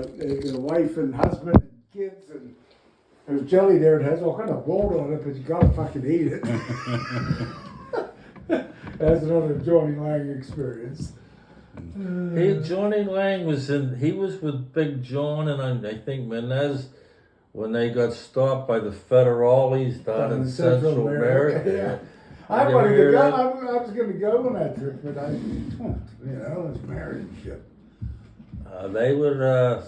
the wife and husband and kids, and there's jelly there. It has all kind of mold on it, but you gotta fucking eat it. That's another Johnny Lang experience. Johnny Lang he was with Big John and I think Menez when they got stopped by the federales down in Central America. Yeah. I was going to go on that trip, but I was married and shit. They were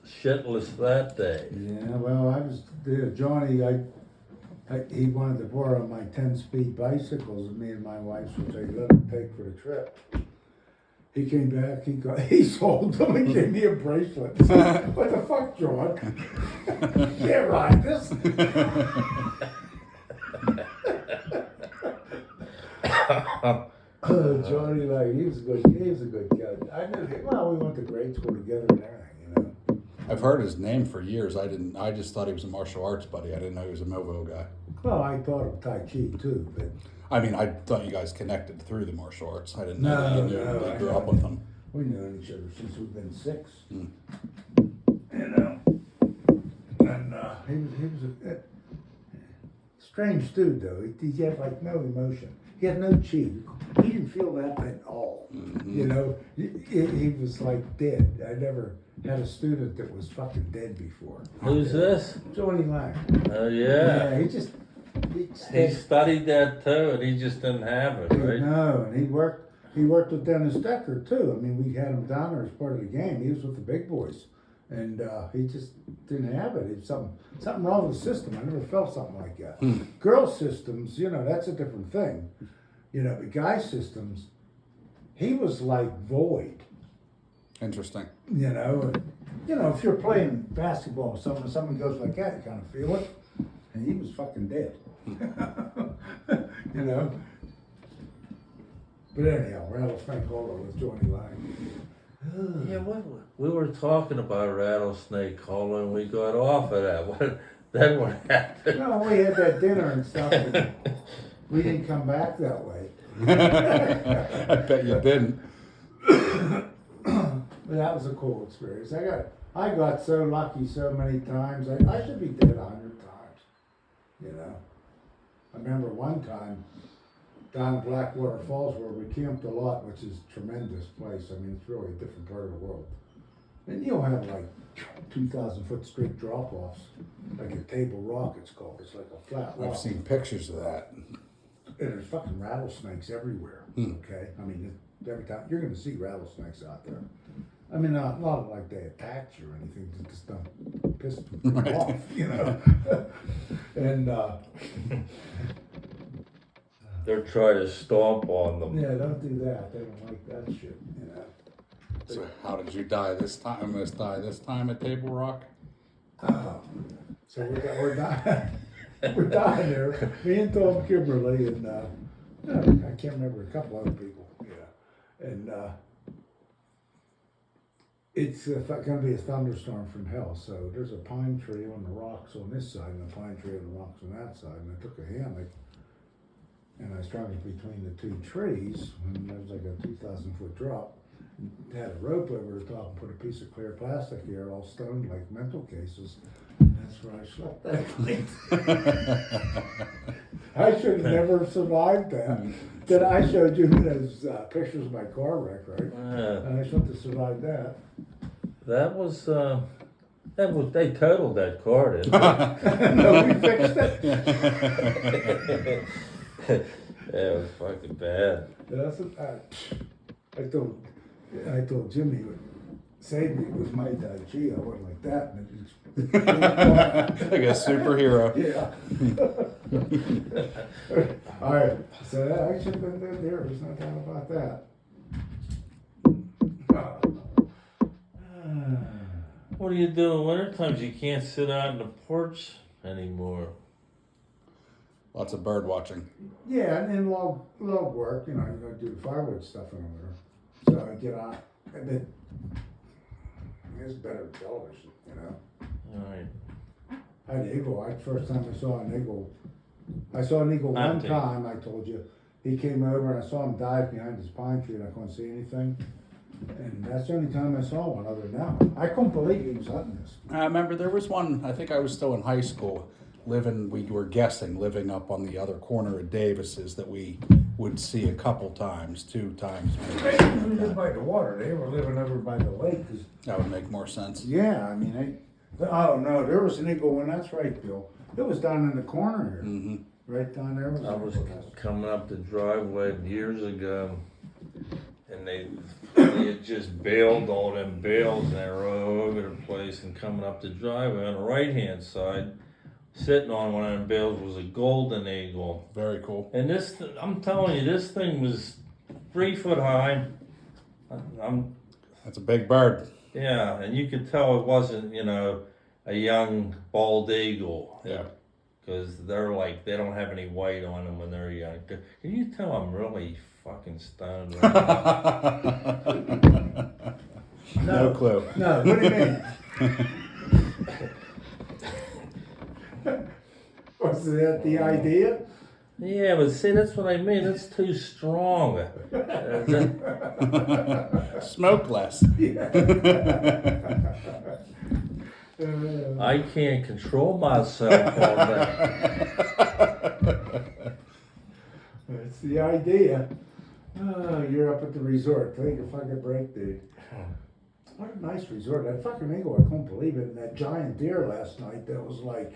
shitless that day. Yeah, well, Johnny, he wanted to borrow my 10-speed bicycles, and me and my wife, which I let him take for the trip. He came back, he sold them and gave me a bracelet. What the fuck, John? Yeah, right, this. Johnny, like, he was a good guy. I knew him. Well, we went to grade school together and everything, I've heard his name for years. I just thought he was a martial arts buddy. I didn't know he was a Millville guy. Well, I thought of Tai Chi too, but. I mean, I thought you guys connected through the martial arts. I didn't know that you grew up with him. We knew each other since we've been 6. Mm. And he was a strange dude, though. He had like no emotion. He had no chi. He didn't feel that at all. Mm-hmm. He was like dead. I never had a student that was fucking dead before. Who's this? Johnny Lang. Oh yeah. Yeah, he studied that too, and he just didn't have it, right? No, and he worked with Dennis Decker too. I mean, we had him down there as part of the game. He was with the big boys, and he just didn't have it. It's something wrong with the system. I never felt something like that. Girl systems, that's a different thing. But guy systems, he was like void. Interesting. If you're playing basketball with someone goes like that, you kind of feel it. And he was fucking dead. But anyhow, Rattlesnake Hollow with Johnny Lang. Yeah, we were talking about Rattlesnake Hollow and we got off of that. What happened? No, we had that dinner and stuff. And we didn't come back that way. I bet you didn't. But that was a cool experience. I got so lucky so many times. I should be dead 100 times. I remember one time down in Blackwater Falls where we camped a lot, which is a tremendous place. I mean, it's really a different part of the world. And you'll have like 2,000-foot straight drop-offs, like a Table Rock it's called. It's like a flat rock. I've seen pictures of that. And there's fucking rattlesnakes everywhere, okay? I mean, every time, you're going to see rattlesnakes out there. I mean, not like they attacked you or anything, just don't piss them off, And They're trying to stomp on them. yeah, don't do that. They don't like that shit, So how did you die this time? Almost die this time at Table Rock? So we're dying. We're dying there. Me and Tom Kimberly and I can't remember a couple other people. And it's going to be a thunderstorm from hell. So there's a pine tree on the rocks on this side and a pine tree on the rocks on that side. And I took a hammock and I strung it between the two trees. And there was like a 2,000-foot drop. Had a rope over the top and put a piece of clear plastic here, all stoned like mental cases. That's where I slept that night. I should have never survived that. Then I showed you those pictures of my car wreck, right? And I shouldn't have survived that. That was they totaled that car, didn't they? No, we fixed it. Yeah, it was fucking bad. I told Jimmy he would save me. It was my Tai Chi. I wasn't like that. Like a superhero. Yeah. All right. So I should have been dead there. There's no doubt about that. What do you do in winter times? You can't sit out on the porch anymore. Lots of bird watching. Yeah, and then log work. You gotta do the firewood stuff in the winter. So I get out. And then it's better than television, All right. I had an eagle. First time I saw an eagle. I saw an eagle one time, I told you. He came over and I saw him dive behind his pine tree and I couldn't see anything. And that's the only time I saw one other than that one. I couldn't believe he was hunting this. I remember there was one, I think I was still in high school, we were guessing, living up on the other corner of Davis's that we would see a couple times, 2 times. They didn't live by the water, they were living over by the lake. 'Cause, That would make more sense. yeah, I mean, oh no, there was an eagle one, that's right, Bill. It was down in the corner here, Mm-hmm. right down there. I was coming up the driveway years ago, and they had just bailed all them bales, and they were all over the place. And coming up the driveway on the right hand side, sitting on one of them bales was a golden eagle. Very cool. And I'm telling you, this thing was 3 foot high. That's a big bird. Yeah, and you could tell it wasn't, a young bald eagle. Yeah. Because they don't have any white on them when they're young. Can you tell I'm really fucking stoned right now? No clue. No, what do you mean? Was that the idea? Yeah, but see, that's what I mean. That's too strong. Smoke less. I can't control myself all day. That's the idea. Oh, you're up at the resort. Take a fucking break, dude. What a nice resort. That fucking eagle, I couldn't believe it. And that giant deer last night, that was like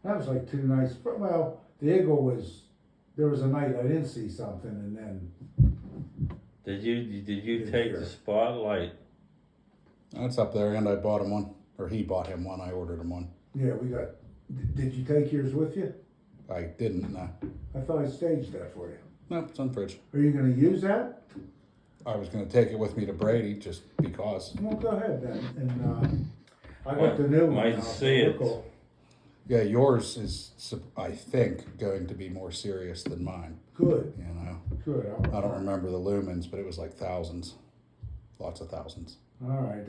2 nights. Well, the eagle was, there was a night I didn't see something, and then. Did you take the spotlight? That's up there, and I bought him one. Or he bought him one, I ordered him one. Yeah, we got, did you take yours with you? I didn't, no. I thought I staged that for you. No, it's on fridge. Are you gonna use that? I was going to take it with me to Brady just because. Well, go ahead then, and, I got the new one. Might now, see so it. cool. Yeah, yours is, I think, going to be more serious than mine. Good, You know, good. I don't remember the lumens, but it was like thousands, lots of thousands. All right,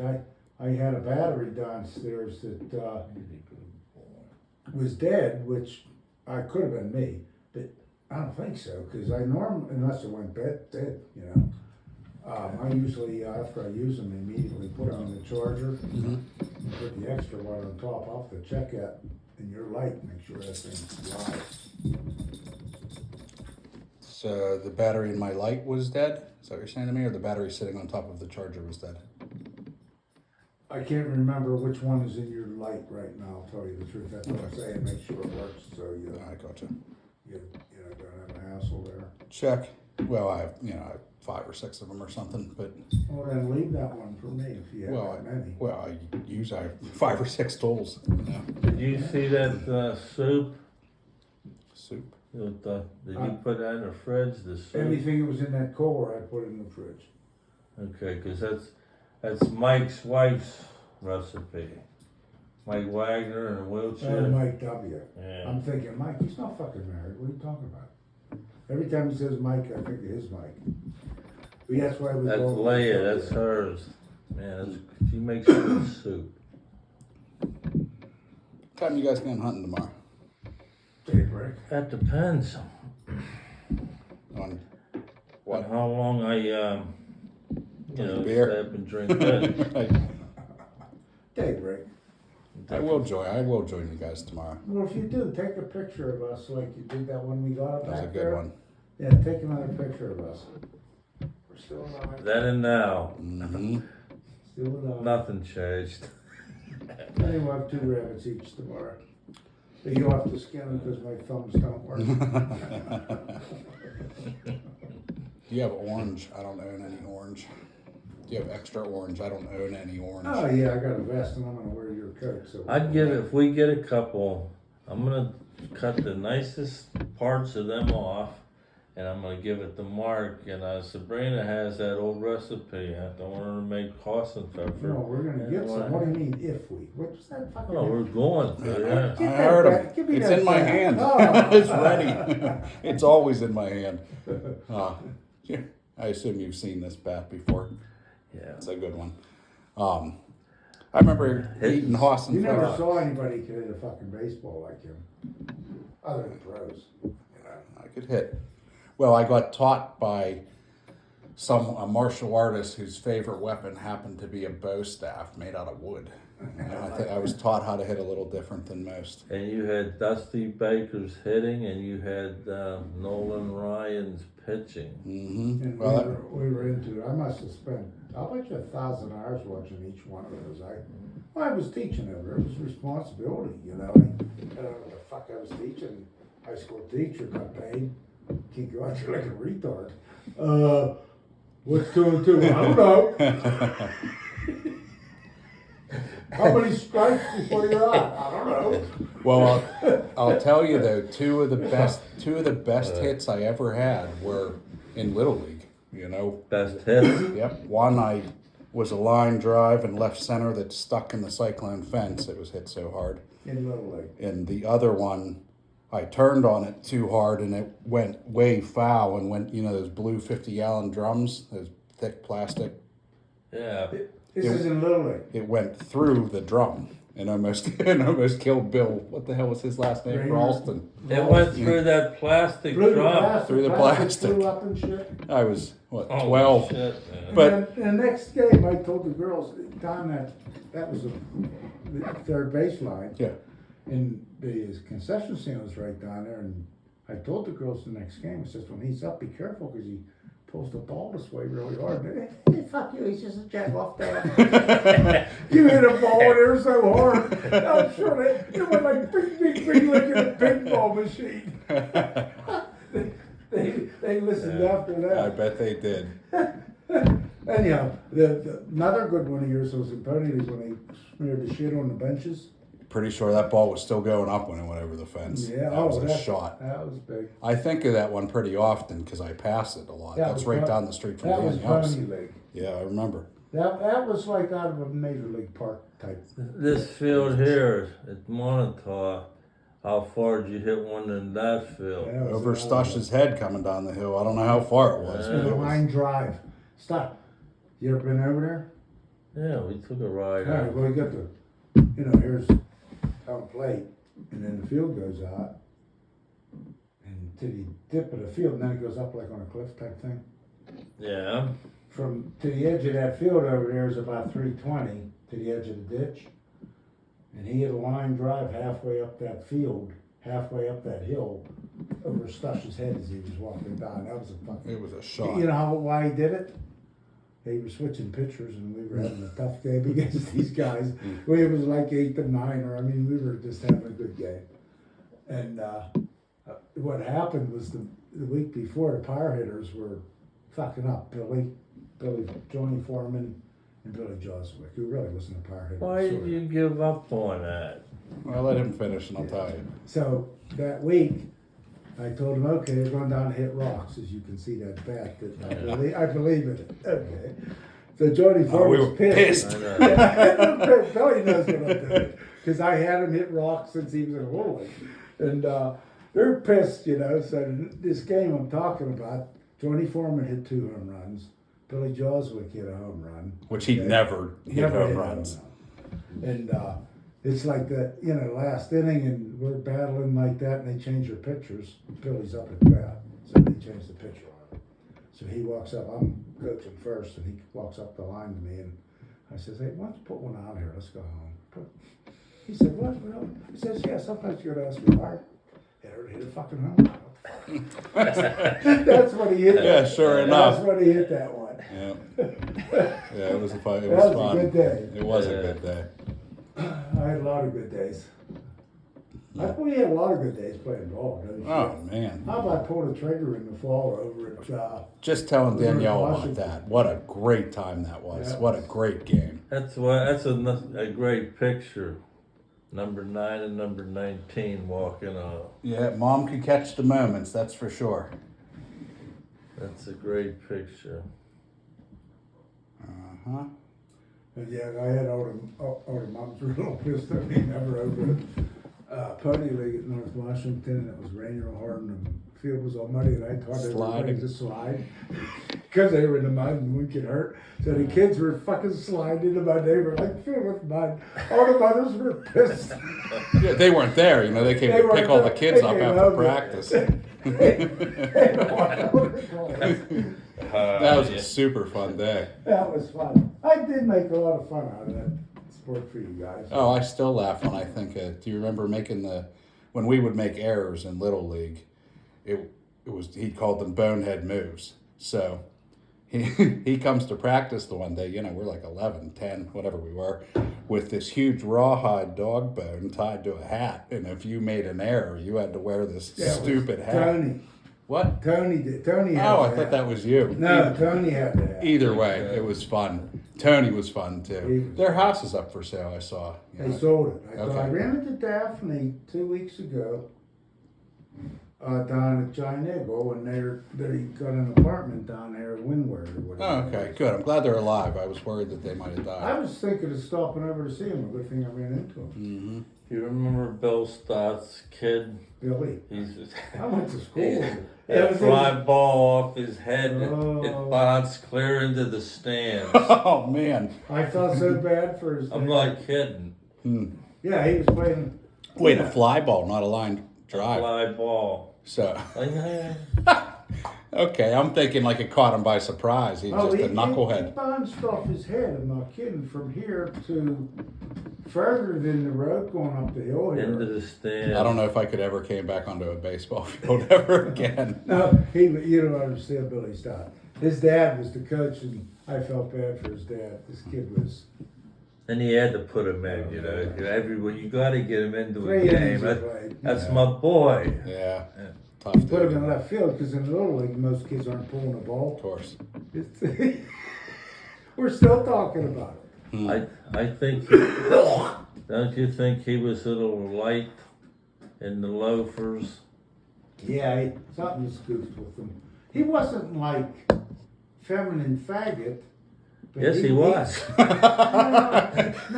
I had a battery downstairs that, was dead, which could have been me, but I don't think so, because I unless it went dead, I usually, after I use them, immediately put it on the charger, and put the extra one on top. I'll have to check that in your light, make sure that thing's live. So the battery in my light was dead? Is that what you're saying to me? Or the battery sitting on top of the charger was dead? I can't remember which one is in your light right now, I'll tell you the truth. That's what I'm saying, make sure it works, so I gotcha. you don't have a hassle there. Check. Well, I have 5 or 6 of them or something, but Well, then leave that one for me if you have that many. I have 5 or 6 tools. Did you see that soup? Soup. Did you put that in the fridge? The soup? Everything that was in that cooler, I put in the fridge. Okay, because that's Mike's wife's recipe. Mike Wagner in a wheelchair. Mike W. Yeah. I'm thinking, Mike, he's not fucking married. What are you talking about? Every time he says Mike, I think it is Mike. But that's why we That's call him Leia, W. that's hers. Man, she makes good soup. What time you guys going hunting tomorrow? Daybreak. That depends On on what? how long I, Beer? stay up and drink that. Daybreak. I will join you guys tomorrow. Well, if you do, take a picture of us like you did that one we got up That was a back good there. one. Yeah, take another picture of us. We're still alive. Then and now, Mm-hmm. Still alive. nothing changed. Anyway, we'll have 2 rabbits each tomorrow. But you'll have to skin them because my thumbs don't work. You have orange. I don't own any orange. You have extra orange. I don't own any orange. Oh yeah, I got a vest and I'm gonna wear your coat. So If we get a couple, I'm gonna cut the nicest parts of them off, and I'm gonna give it to Mark. And Sabrina has that old recipe. I don't want her to make Cossin pepper. No, we're gonna get some. What do you mean if we? What's that fucking? Oh, we're going to, yeah. I heard back. Give him. me It's that in my back. hand. Oh. It's ready. It's always in my hand. Yeah, I assume you've seen this bat before. Yeah. It's a good one. I remember eating Hawson You never pepper. saw anybody could hit a fucking baseball like him, other than pros. I could hit. Well, I got taught by a martial artist whose favorite weapon happened to be a bow staff made out of wood. You know, I think I was taught how to hit a little different than most. And you had Dusty Baker's hitting, and you had Nolan Ryan's pitching. Mm-hmm. And Well, we were into it. I must have spent, I'll bet you 1,000 hours watching each one of those. I was teaching over. It was responsibility, you know. I don't know what the fuck I was teaching. High school teacher got paid. Can't go out there like a retard. What's 2 and 2? I don't know. How many strikes before you're out? I don't know. well, I'll tell you though, two of the best hits I ever had were in Little League. You know, Best hit. yep. One I was a line drive and left center that stuck in the cyclone fence. It was hit so hard. In Little League. And the other one, I turned on it too hard and it went way foul and went, you know, those blue 50-gallon drums, those thick plastic. Yeah. This is in Little League. It went through the drum and almost killed Bill. What the hell was his last name? Rainer. Ralston. It went through that plastic Through the drum. plastic. Through the plastic. Flew up and shit. I was, what, Holy 12? shit, man. But- And then the next game, I told the girls, down that was the third baseline. Yeah. And the concession stand was right down there, and I told the girls the next game, I says, when he's up, be careful, because he pulls the ball this way really hard. Hey, fuck you, he's just a jack off there. You hit a ball in there so hard. I'm sure it went like big like in a pinball machine. They listened after I that. bet they did. Anyhow, another good one of yours was in Pony League when they smeared the shit on the benches. Pretty sure that ball was still going up when it went over the fence. Yeah, that was a that shot. That was big. I think of that one pretty often because I pass it a lot. That That's was right Pon- down the street from That was Danny house. Pony League. Yeah, I remember. That was like out of a Major League Park type. This field here at Montauk, how far did you hit one in that field? That was Over out of Stush's head coming down the hill. I don't know how far it was. a- but The it was line drive. Stop. You ever been over Yeah, we took a ride. there? All right, out. well, you got here's home plate, and then the field goes out, and to the tip of the field, and then it goes up like on a cliff type thing. Yeah. From to the edge of that field over there is about 320 to the edge of the ditch, and he hit a line drive halfway up that field, halfway up that hill, over Stush's head as he was walking down. That was a fucking. It was a shot. You know why he did it? They were switching pitchers, and we were having a tough game against these guys. It was like 8-9, or I mean, we were just having a good game. And what happened was the week before, the power hitters were fucking up. Johnny Foreman, and Billy Joswick, who really wasn't a power hitter. Why sort did of. you give up on that? Well, let him finish and I'll tell you. So that week, I told him, okay, we're going down to hit rocks, as you can see that bat. I believe in it. Okay. So Johnny We Foreman's were pissed. pissed. I know. Billy knows what I'm doing. Because I had him hit rocks since he was in Little League. And they're pissed, you know. So this game I'm talking about, Johnny Foreman hit 2 home runs. Billy Joswick hit a home run. Which he Okay. never hit Never home hit a runs. home run. And it's like that, last inning, and we're battling like that, and they change their pitchers. Billy's up at bat, so they change the pitcher on him. So he walks up, I'm coaching first, and he walks up the line to me, and I says, hey, why don't you put one out here, let's go home. He said, what? Well, he says, yeah, sometimes you're gonna ask me why. Hit a fucking home run. That's what he hit. Yeah, sure That's enough. when he hit that one. Yeah. Yeah, it was fun. It That was was fun. a good day. It was a Yeah. good day. I had a lot of good days. I thought you had a lot of good days playing ball, don't you? Oh man. How about pulling the trigger in the fall over at, Just telling We were in Danielle about Washington. that. What a great time that was. Yeah. What a great game. That's a great picture. Number 9 and number 19 walking up. Yeah, Mom could catch the moments, that's for sure. That's a great picture. Uh-huh. and yeah, I had older moms were a little pissed at me, never over at Pony League at North Washington, and it was raining real hard, and the field was all muddy, and I taught everybody Sliding. to slide. Because they were in the mud and wouldn't get hurt. So the kids were fucking sliding into my neighbor like filled with mud. All the mothers were pissed. Yeah, they weren't there, you know, they came They to pick weren't all the there. kids They up came after over. practice. That was yeah. a super fun day. That was fun. I did make a lot of fun out of that sport for you guys. Oh, I still laugh when I think. Do you remember when we would make errors in Little League? It was he called them bonehead moves. So he comes to practice the one day. You know, we're like 11, 10, whatever we were, with this huge rawhide dog bone tied to a hat. And if you made an error, you had to wear this Yeah, it was stupid hat. Tony. What? Tony did. Tony had Oh, I that. thought that was you. No, Tony had that. Either way, it was fun. Tony was fun He too. was Their fun. house is up for sale. I saw. You They know. sold it. I Okay. ran into Daphne 2 weeks ago down at Giant Eagle, and they got an apartment down there in Windward or whatever. Oh, okay, good. I'm glad they're alive. I was worried that they might have I died. was thinking of stopping over to see him. A good thing I ran into him. Mm-hmm. You remember Bill Stott's kid? Billy. He's just, I went to school. he with had him. a fly ball off his head and it Oh. bounced clear into the stands. Oh man. I felt so bad for his. I'm dad. not kidding. Yeah, he was playing. Wait, yeah. a fly ball, not a line drive. Fly ball. So Like, eh. okay, I'm thinking like it caught him by surprise. He's just a He knucklehead. bounced off his head. I'm not kidding. From here to further than the road going up the hill here. Into the stand. I don't know if I could ever came back onto a baseball field ever again. No, you don't understand Billy Stott. His dad was the coach, and I felt bad for his dad. This kid was And he had to put him in, you know. Everyone, you got to get him into a 3 game. innings That- of play. That's Yeah. my boy. Yeah, Yeah. tough Put him dude. in left field because in the Little League, most kids aren't pulling the Of ball. course. It's- We're still talking about it. I think. Don't you think he was a little light in the loafers? Yeah, something's goofed with him. He wasn't like feminine faggot. but Yes, he was. No,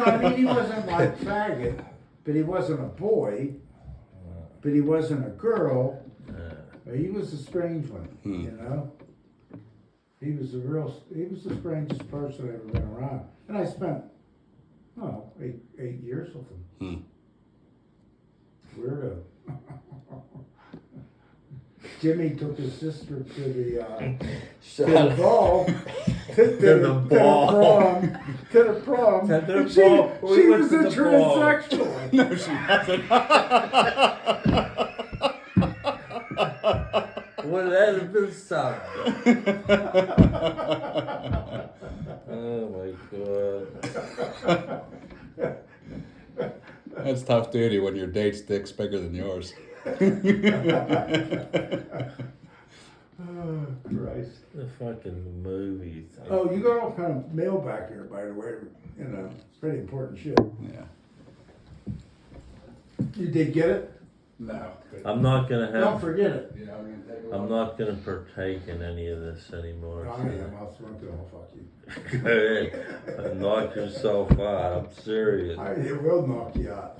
I mean he wasn't like faggot, but he wasn't a boy, but he wasn't a girl. But he was a strange one, you know. He was the strangest person I've ever been around, and I spent, eight years with him. Weirdo. Jimmy took his sister to the ball. To the ball. To the prom. To the And ball. We She went was to a the ball. transsexual. No, she hasn't. Well, that have been something. Oh my god. That's tough duty when your date's dick's bigger than yours. Oh, Christ. The fucking movies. Oh, you got all kind of mail back here, by the way. You know, it's pretty important shit. Yeah. You did get it? No. I'm not gonna Don't have. forget it. Yeah, I'm gonna take a I'm not gonna partake in any of this anymore. I am. I'll throw it. I'll fuck you. Go ahead. Knock yourself out. I'm serious. It will knock you out.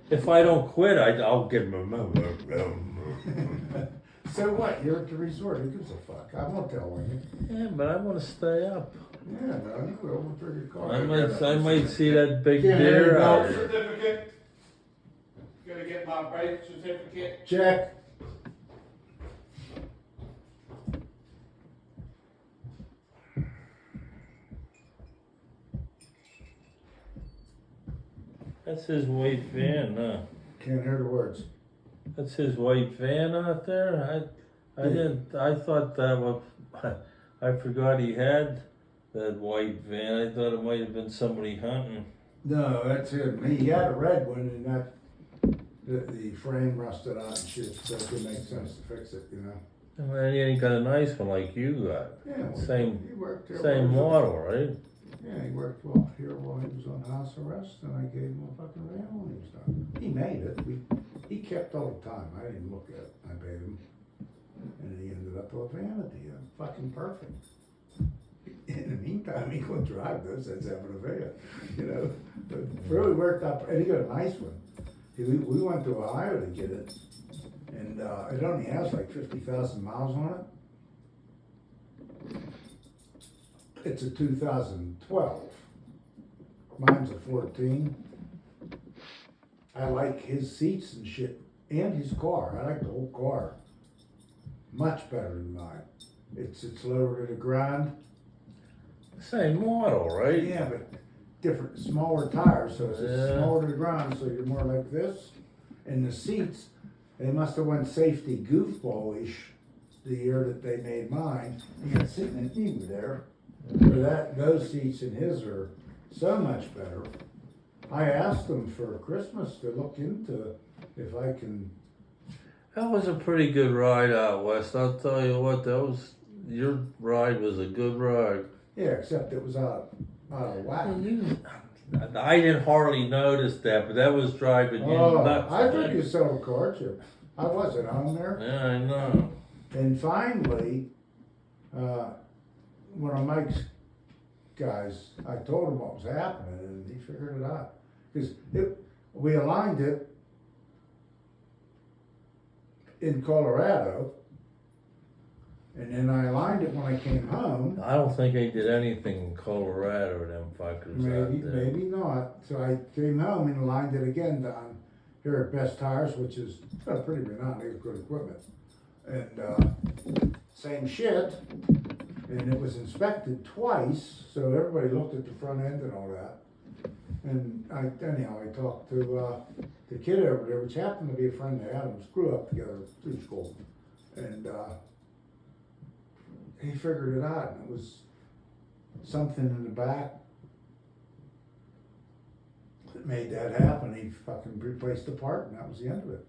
If I don't quit, I'll get my So what? You're at the resort. Who gives a fuck? I won't tell Wayne. Yeah, but I want to stay up. Yeah, no, you will. We'll drink your I might see that big Can't hear deer you, out no. there. Certificate. Gotta get my birth certificate. Check. That's his white van, huh? Can't hear the words. That's his white van out there. I didn't. I thought that was. I forgot he had that white van. I thought it might have been somebody hunting. No, that's him. He had a red one, and that the frame rusted out and shit, so it didn't make sense to fix it, you know. And he ain't got a nice one like you got. Yeah, well, Same- He worked here. Same while model, right? Yeah, he worked well here while he was on house arrest, and I gave him a fucking van when he was done. He made it. He kept all the time. I didn't look at it. I paid him, and he ended up with a van at the end. Fucking perfect. In the meantime, he could drive those. That's having a van, you know. But really worked out, and he got a nice one. We went to Ohio to get it, and it only has like 50,000 miles on it. It's a 2012. Mine's a 14. I like his seats and shit, and his car. I like the whole car. Much better than mine. It's lower to the ground. Same model, right? Yeah, but different, smaller tires, so it's Yeah. smaller to the ground, so you're more like this. And the seats, they must have went safety goofballish the year that they made mine. You got sitting in Eva there, where those seats in his are so much better. I asked them for Christmas to look into if I can, That was a pretty good ride out west. I'll tell you what, your ride was a good ride. yeah, except it was out of whack. I didn't hardly notice that, but that was driving you Oh, nuts. I took you several cars, I wasn't on there. Yeah, I know. And finally, one of Mike's guys, I told him what was happening, and he figured it out. Because we aligned it in Colorado, and then I aligned it when I came home. I don't think they did anything in Colorado, them fuckers out Maybe, there. maybe not. So I came home and aligned it again down here at Best Tires, which is pretty renowned, they have good equipment. And same shit, and it was inspected twice, so everybody looked at the front end and all that. And anyhow, I talked to the kid over there, which happened to be a friend of Adam's, grew up together through school. And he figured it out, and it was something in the back that made that happen. He fucking replaced the part, and that was the end of it.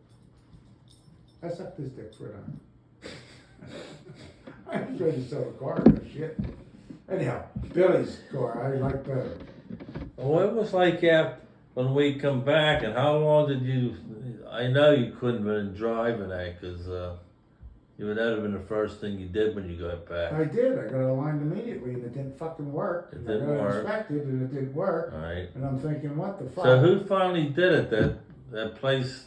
I sucked his dick for an hour. I was ready to sell a car and shit. Anyhow, Billy's car I like better. Well, it was like when we come back, and how long did you? I know you couldn't have been driving that because you would have been the first thing you did when you got back. I did. I got aligned immediately, and it didn't fucking work. It And didn't I got work. inspected, and it didn't work. All right. And I'm thinking, what the fuck? So who finally did it? That place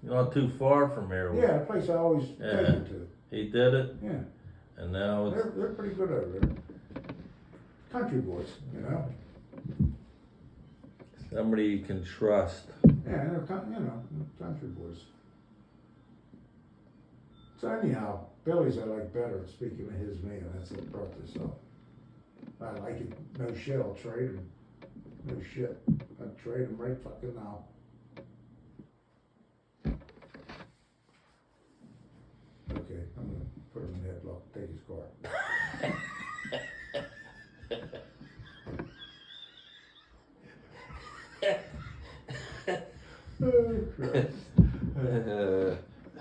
not too far from here. Yeah, the place I always take Yeah. it to. He did it, Yeah, and now it's they're pretty good over there. Country boys, you know. somebody you can trust. Yeah, they're country boys. So anyhow, Billy's I like better. Speaking of his man, that's what brought this up. I like it. No shit, I'll trade him. No shit, I'd trade him right fucking now. Okay, I'm gonna put him in the headlock, take his car. Oh, Christ.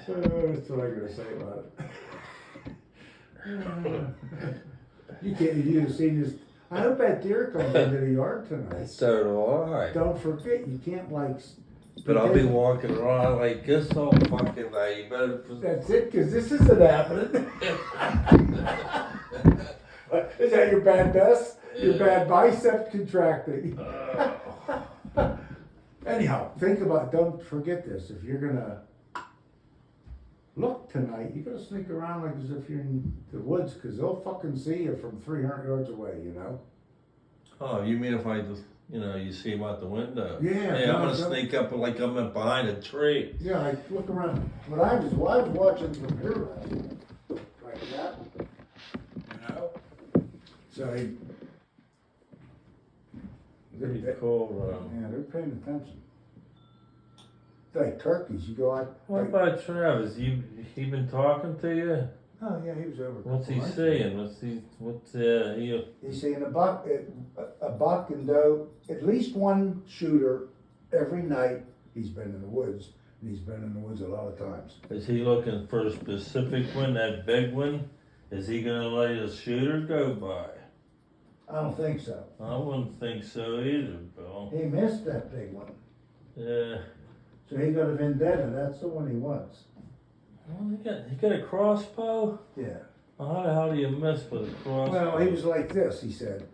That's what I gotta say about it. You've seen this. I hope that deer comes into the yard tonight. So do I. Don't forget, you can't But I'll be walking around like this all fucking day. You better. That's it, cause this isn't happening. Is that your bad best? Your bad bicep contracting? Anyhow, think about, don't forget this, if you're gonna look tonight, you gotta sneak around like as if you're in the woods, cause they'll fucking see you from 300 yards away, you know? Oh, you mean if I just, you see him out the window? Yeah, Hey, no, I'm gonna don't- sneak up like I'm in behind a tree. Yeah, like look around, but I was watching from here last night, like that, you know? So Pretty they're cool. they're paying attention. It's like turkeys, you go out. What like- about Travis? He been talking to you? Oh, yeah, he was over. a What's he couple nights ago. saying? He? He's seeing a buck and doe, at least one shooter every night. He's been in the woods, and he's been in the woods a lot of times. Is he looking for a specific one? That big one? Is he gonna let his shooter go by? I don't think so. I wouldn't think so either, Bill. He missed that big one, Yeah. so he got a vendetta. That's the one he wants. Well, he got a crossbow? Yeah. Well, how the hell do you miss with a crossbow? Well, he was like this. He said,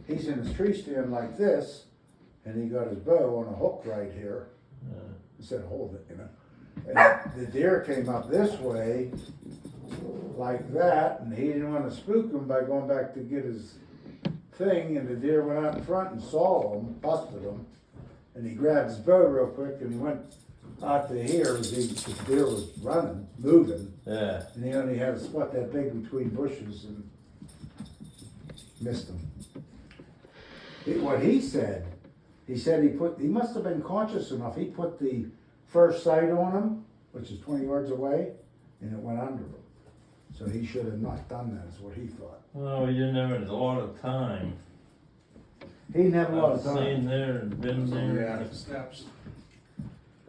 he's in his tree stand like this, and he got his bow on a hook right here. Yeah. Instead of holding it, you know. And the deer came up this way, like that, and he didn't want to spook him by going back to get his thing, and the deer went out in front and saw him, busted him, and he grabbed his bow real quick, and he went out to here, the deer was running, moving, Yeah. and he only had a spot that big between bushes and missed him. What he said he must have been conscious enough, he put the first sight on him, which is 20 yards away, and it went under him. So he should have not done that, is what he thought. Oh, you never had a lot of time. He didn't have a lot I've of seen time. there and been there. Yeah, steps.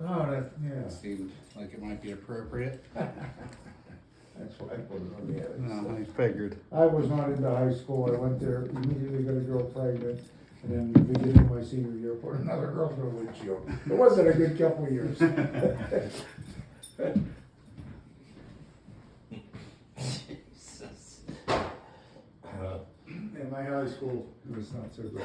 Oh, that, yeah. Seemed like it might be appropriate. That's why I put it on the other No, side. I figured. I was not into high school. I went there, immediately got a girl pregnant, and then the beginning of my senior year, put another girl through a windshield. It wasn't a good couple of years. Jesus. In my high school, it was not so good.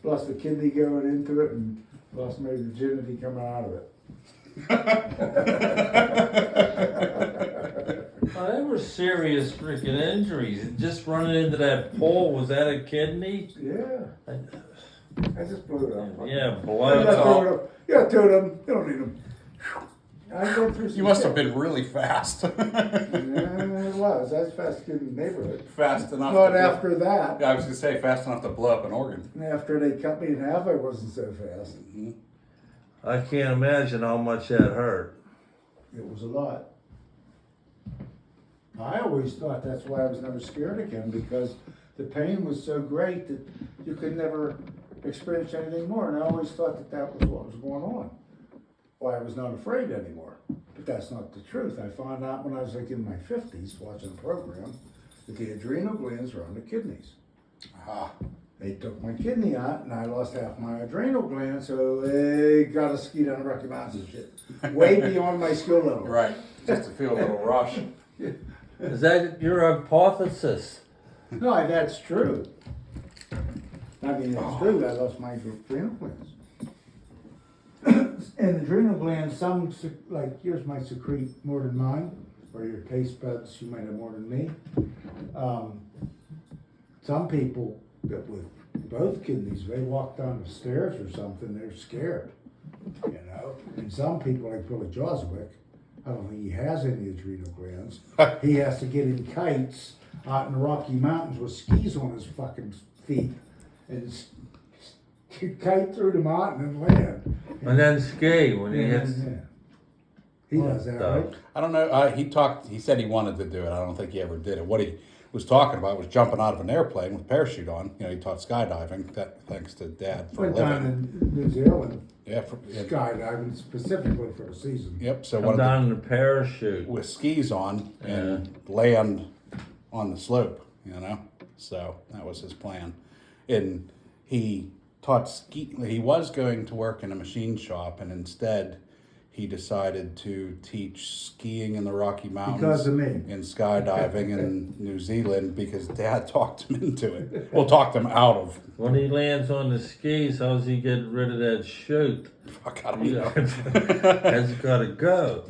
Lost the kidney going into it and lost my virginity coming out of it. Oh, they were serious freaking injuries. Just running into that pole, was that a kidney? Yeah, I just blew it up. Yeah, Yeah, blood. throw it up. Yeah, two of them. You don't need them. I go through some You must have shit. been really fast. Yeah, it was. That's fast in the neighborhood. Fast enough. But to after that, Yeah, I was gonna say fast enough to blow up an organ. after they cut me in half, I wasn't so fast. I can't imagine how much that hurt. It was a lot. I always thought that's why I was never scared again, because the pain was so great that you could never experience anything more. And I always thought that that was what was going on. Why I was not afraid anymore. But that's not the truth. I found out when I was like in my 50s watching a program that the adrenal glands are on the kidneys. Ah, They took my kidney out and I lost half my adrenal gland, so they got a ski down the Rocky Mountains and shit. Way beyond my skill level. right. Just to feel a little rush. Is that your hypothesis? No, that's true. I mean, it's true, I lost my adrenal glands. And adrenal glands, some, like yours might secrete more than mine, or your taste buds, you might have more than me. Some people that with both kidneys, they walk down the stairs or something, they're scared, you know? And some people, like Billy Joswick, I don't think he has any adrenal glands. He has to get in kites out in the Rocky Mountains with skis on his fucking feet and kite through the mountain and land. And then ski when he gets. Yeah. He does that, right? I don't know. He said he wanted to do it. I don't think he ever did it. What he was talking about was jumping out of an airplane with a parachute on. You know, he taught skydiving. Thanks to Dad for a Went down living. in New Zealand, Yeah. skydiving specifically for the season. Yep. So Come one down in a parachute. with skis on and land on the slope. You know. So that was his plan, and he taught ski. He was going to work in a machine shop, and instead he decided to teach skiing in the Rocky Mountains Because of me. and skydiving in New Zealand because Dad talked him into it. Well, talked him out of. When he lands on the skis, how's he getting rid of that chute? Fuck, I don't know. That's gotta go.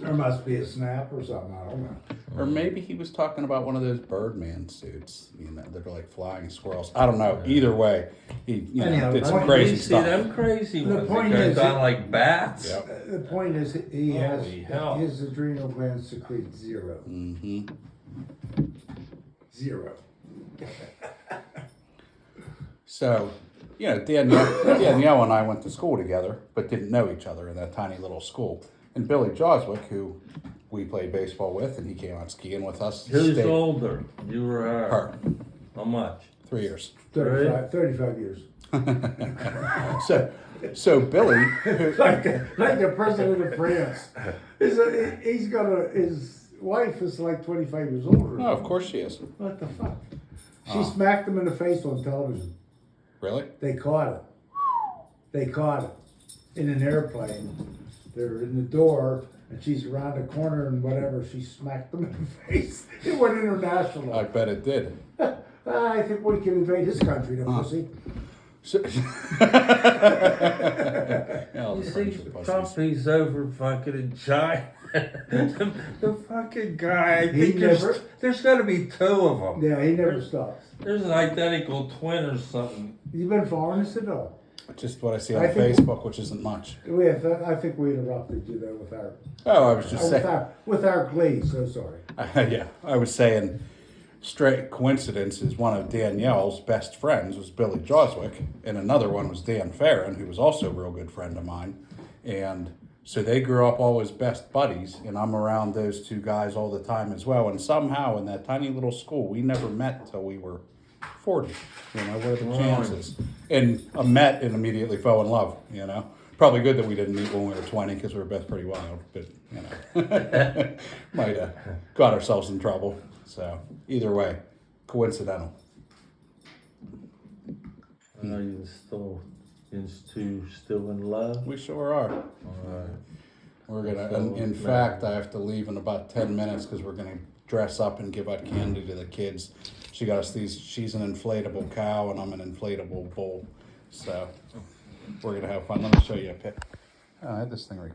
There must be a snap or something, I don't know. Or maybe he was talking about one of those Birdman suits, you know, that are like flying squirrels. I don't know. Either way, he Anyhow, did some the crazy You see stuff. them crazy The ones point that go is- down like bats? Yep. The point is, he has, Holy hell. his adrenal glands secrete zero. Mm-hmm. Zero. So, you know, Danielle and I went to school together, but didn't know each other in that tiny little school. And Billy Joswick, who we played baseball with, and he came out skiing with us. Who's stayed- older? You or her? Her. How much? 3 years. 35 years. So Billy, Like the president of France. His wife is like 25 years older. oh, of course she is. What the fuck? She smacked him in the face on television. Really? They caught it. They caught it in an airplane. They're in the door, and she's around the corner and whatever. She smacked them in the face. It went international. I bet it did. I think we can invade his country, though, pussy. So, You see, Trump, he's over fucking in China. the fucking guy, I He think never- there's got to be two of them. Yeah, he never stops. There's an identical twin or something. You been following this at all? Just what I see on I think- Facebook, which isn't much. I think we interrupted you there with our, Oh, I was just saying. with our glee, so sorry. Yeah, I was saying, straight coincidence is one of Danielle's best friends was Billy Joswick, and another one was Dan Farron, who was also a real good friend of mine. And so they grew up all as best buddies, and I'm around those two guys all the time as well. And somehow in that tiny little school, we never met till we were 40. You know, what are the Right. chances? And met and immediately fell in love, you know. Probably good that we didn't meet when we were 20 because we were both pretty wild, but, you know, might have got ourselves in trouble. So, either way, coincidental. You still in love? We sure are. Alright. We're gonna, So, in man. fact, I have to leave in about 10 minutes because we're gonna dress up and give out candy to the kids. She got us these, she's an inflatable cow and I'm an inflatable bull. So, we're gonna have fun. Let me show you a pic. Oh, I had this thing recorded.